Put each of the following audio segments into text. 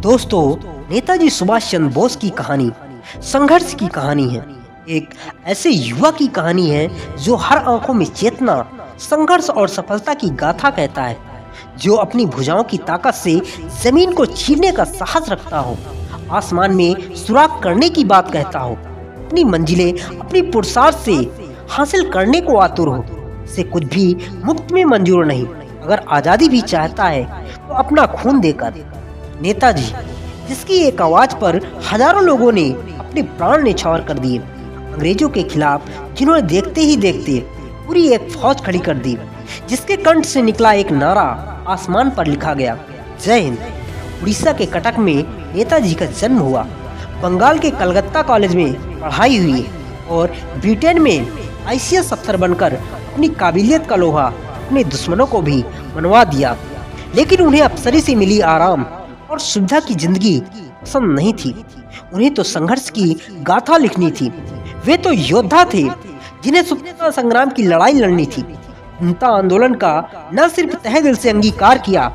दोस्तों, नेताजी सुभाष चंद्र बोस की कहानी संघर्ष की कहानी है। एक ऐसे युवा की कहानी है जो हर आंखों में चेतना, संघर्ष और सफलता की गाथा कहता है, जो अपनी भुजाओं की ताकत से जमीन को चीरने का साहस रखता हो, आसमान में सुराग करने की बात कहता हो, अपनी मंजिलें अपनी पुरुषार्थ से हासिल करने को आतुर हो, से कुछ भी मुफ्त में मंजूर नहीं, अगर आजादी भी चाहता है तो अपना खून देकर। नेताजी, जिसकी एक आवाज पर हजारों लोगों ने अपने प्राण न्यौछावर कर दिए, अंग्रेजों के खिलाफ जिन्होंने देखते ही देखते पूरी एक फौज खड़ी कर दी, जिसके कंठ से निकला एक नारा आसमान पर लिखा गया, जय हिंद। उड़ीसा के कटक में नेताजी का जन्म हुआ, बंगाल के कलकत्ता कॉलेज में पढ़ाई हुई और ब्रिटेन में ICS अफसर बनकर अपनी काबिलियत का लोहा अपने दुश्मनों को भी मनवा दिया। लेकिन उन्हें अफसरी से मिली आराम और सुविधा की जिंदगी पसंद नहीं थी। उन्हें तो संघर्ष की गाथा लिखनी थी। वे तो योद्धा थे जिन्हें स्वतंत्रता संग्राम की लड़ाई लड़नी थी। जनता आंदोलन का न सिर्फ तहे दिल से अंगीकार किया,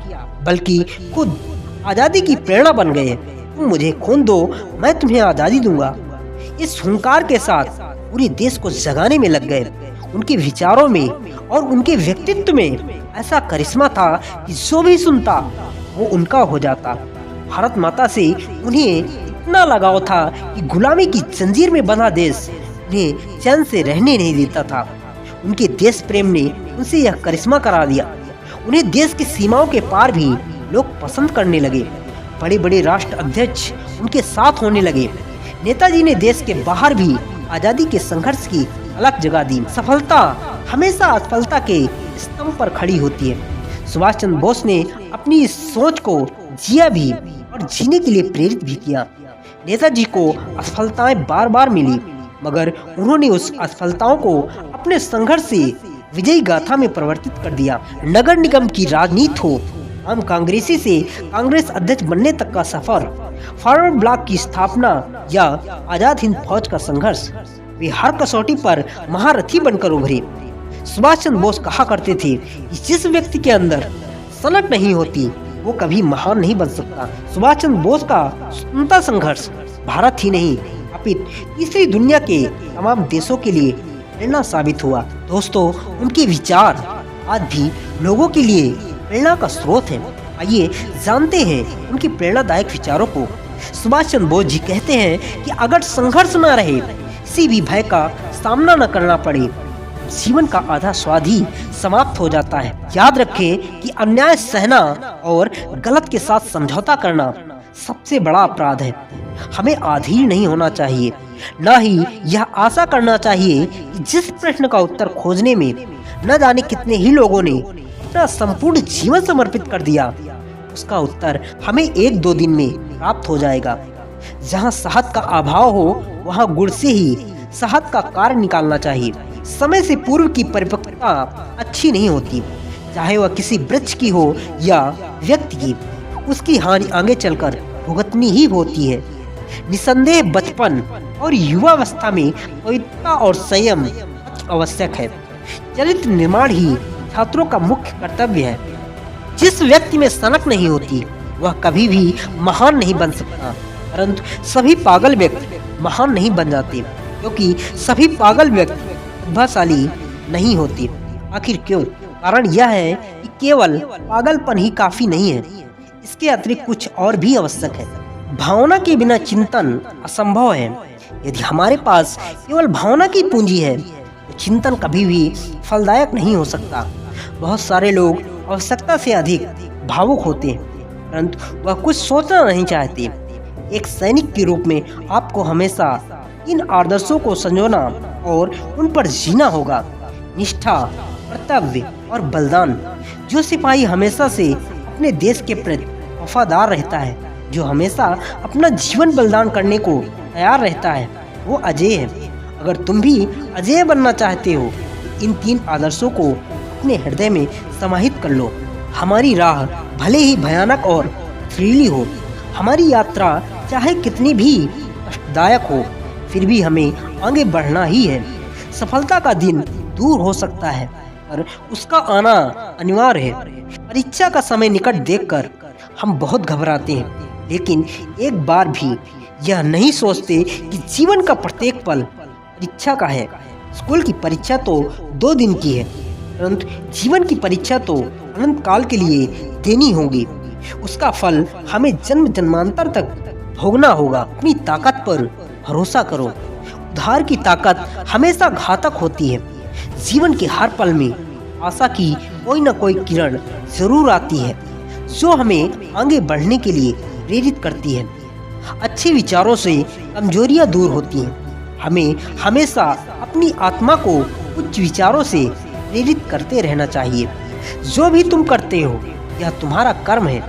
बल्कि खुद आजादी की प्रेरणा बन गए। तुम मुझे खून दो, मैं तुम्हें आजादी दूंगा। इस हुंकार के साथ पूरे देश को जगाने में लग गए। उनके विचारों में और उनके व्यक्तित्व में ऐसा करिश्मा था कि जो भी सुनता वो उनका हो जाता। भारत माता से उन्हें इतना लगाव था कि गुलामी की जंजीर में बंधा देश उन्हें चैन से रहने नहीं देता था। उनके देश प्रेम ने उनसे यह करिश्मा करा दिया। उन्हें देश की सीमाओं के पार भी लोग पसंद करने लगे। बड़े बड़े राष्ट्र अध्यक्ष उनके साथ होने लगे। नेताजी ने देश के बाहर भी आजादी के संघर्ष की अलग जगह दी। सफलता हमेशा असफलता के स्तंभ पर खड़ी होती है। सुभाष चंद्र बोस ने अपनी इस सोच को जिया भी और जीने के लिए प्रेरित भी किया। नेताजी को असफलताएं बार बार मिली, मगर उन्होंने उस असफलताओं को अपने संघर्ष से विजयी गाथा में परिवर्तित कर दिया। नगर निगम की राजनीति हो, आम कांग्रेसी से कांग्रेस अध्यक्ष बनने तक का सफर, फॉरवर्ड ब्लॉक की स्थापना या आजाद हिंद फौज का संघर्ष, वे हर कसौटी पर महारथी बनकर उभरे। सुभाष चंद्र बोस कहा करते थे कि जिस व्यक्ति के अंदर सनक नहीं होती वो कभी महान नहीं बन सकता। सुभाष चंद्र बोस का स्वतंत्रता संघर्ष भारत ही नहीं अपितु तीसरी दुनिया के तमाम देशों के लिए प्रेरणा साबित हुआ। दोस्तों, उनके विचार आज भी लोगों के लिए प्रेरणा का स्रोत है। आइए जानते हैं उनके प्रेरणादायक विचारों को। सुभाष चंद्र बोस जी कहते हैं कि अगर संघर्ष न रहे, किसी भी भय का सामना न करना पड़े, जीवन का आधा स्वाद ही समाप्त हो जाता है। याद रखें कि अन्याय सहना और गलत के साथ समझौता करना सबसे बड़ा अपराध है। हमें अधीर नहीं होना चाहिए, न ही यह आशा करना चाहिए कि जिस प्रश्न का उत्तर खोजने में न जाने कितने ही लोगों ने अपना संपूर्ण जीवन समर्पित कर दिया, उसका उत्तर हमें 1-2 दिन में प्राप्त हो जाएगा। जहाँ शहद का अभाव हो, वहाँ गुड़ से ही शहद का कार्य निकालना चाहिए। समय से पूर्व की परिपक्वता अच्छी नहीं होती, चाहे वह किसी वृक्ष की हो या व्यक्ति की। उसकी हानि आगे चलकर भुगतनी ही होती है। निसंदेह बचपन और युवावस्था में पवित्रता और संयम आवश्यक है। चरित्र निर्माण ही छात्रों का मुख्य कर्तव्य है। जिस व्यक्ति में सनक नहीं होती वह कभी भी महान नहीं बन सकता, परंतु सभी पागल व्यक्ति महान नहीं बन जाते, क्योंकि सभी पागल व्यक्ति प्रतिभाशाली नहीं होते। आखिर क्यों? कारण यह है कि केवल पागलपन ही काफी नहीं है, इसके अतिरिक्त कुछ और भी आवश्यक है। भावना के बिना चिंतन असंभव है। यदि हमारे पास केवल भावना की पूंजी है तो चिंतन कभी भी फलदायक नहीं हो सकता। बहुत सारे लोग आवश्यकता से अधिक भावुक होते हैं, परंतु वह कुछ सोचना नहीं चाहते। एक सैनिक के रूप में आपको हमेशा इन आदर्शों को संजोना और उन पर जीना होगा। निष्ठा, कर्तव्य और बलिदान। जो सिपाही हमेशा से अपने देश के प्रति वफादार रहता है, जो हमेशा अपना जीवन बलिदान करने को तैयार रहता है, वो अजय है। अगर तुम भी अजय बनना चाहते हो तो इन 3 आदर्शों को अपने हृदय में समाहित कर लो। हमारी राह भले ही भयानक और थ्रिली हो, हमारी यात्रा चाहे कितनी भी कष्टदायक हो, फिर भी हमें आगे बढ़ना ही है। सफलता का दिन दूर हो सकता है, पर उसका आना अनिवार्य है। परीक्षा का समय निकट देखकर हम बहुत घबराते हैं, लेकिन एक बार भी यह नहीं सोचते कि जीवन का प्रत्येक पल परीक्षा का है। स्कूल की परीक्षा तो 2 दिन की है, परंतु जीवन की परीक्षा तो अनंत काल के लिए देनी होगी। उसका फल हमें जन्म जन्मांतर तक भोगना होगा। अपनी ताकत पर भरोसा करो। उधार की ताकत हमेशा घातक होती है। जीवन के हर पल में आशा की कोई न कोई किरण जरूर आती है, जो हमें आगे बढ़ने के लिए प्रेरित करती है। अच्छे विचारों से कमजोरियां दूर होती हैं। हमें हमेशा अपनी आत्मा को उच्च विचारों से प्रेरित करते रहना चाहिए। जो भी तुम करते हो यह तुम्हारा कर्म है।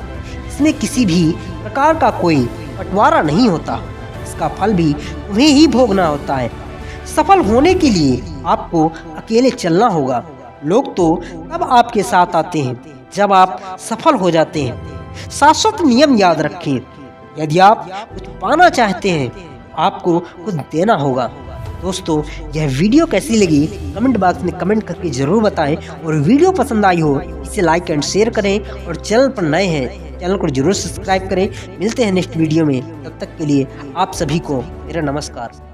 इसमें किसी भी प्रकार का कोई बंटवारा नहीं होता। इसका फल भी तुम्हें ही भोगना होता है। सफल होने के लिए आपको अकेले चलना होगा। लोग तो तब आपके साथ आते हैं जब आप सफल हो जाते हैं। शाश्वत नियम याद रखें। यदि आप कुछ पाना चाहते हैं, आपको कुछ देना होगा। दोस्तों, यह वीडियो कैसी लगी कमेंट बॉक्स में कमेंट करके जरूर बताएं, और वीडियो पसंद आई हो इसे लाइक एंड शेयर करें, और चैनल पर नए हैं चैनल को जरूर सब्सक्राइब करें। मिलते हैं नेक्स्ट वीडियो में, तब तक के लिए आप सभी को मेरा नमस्कार।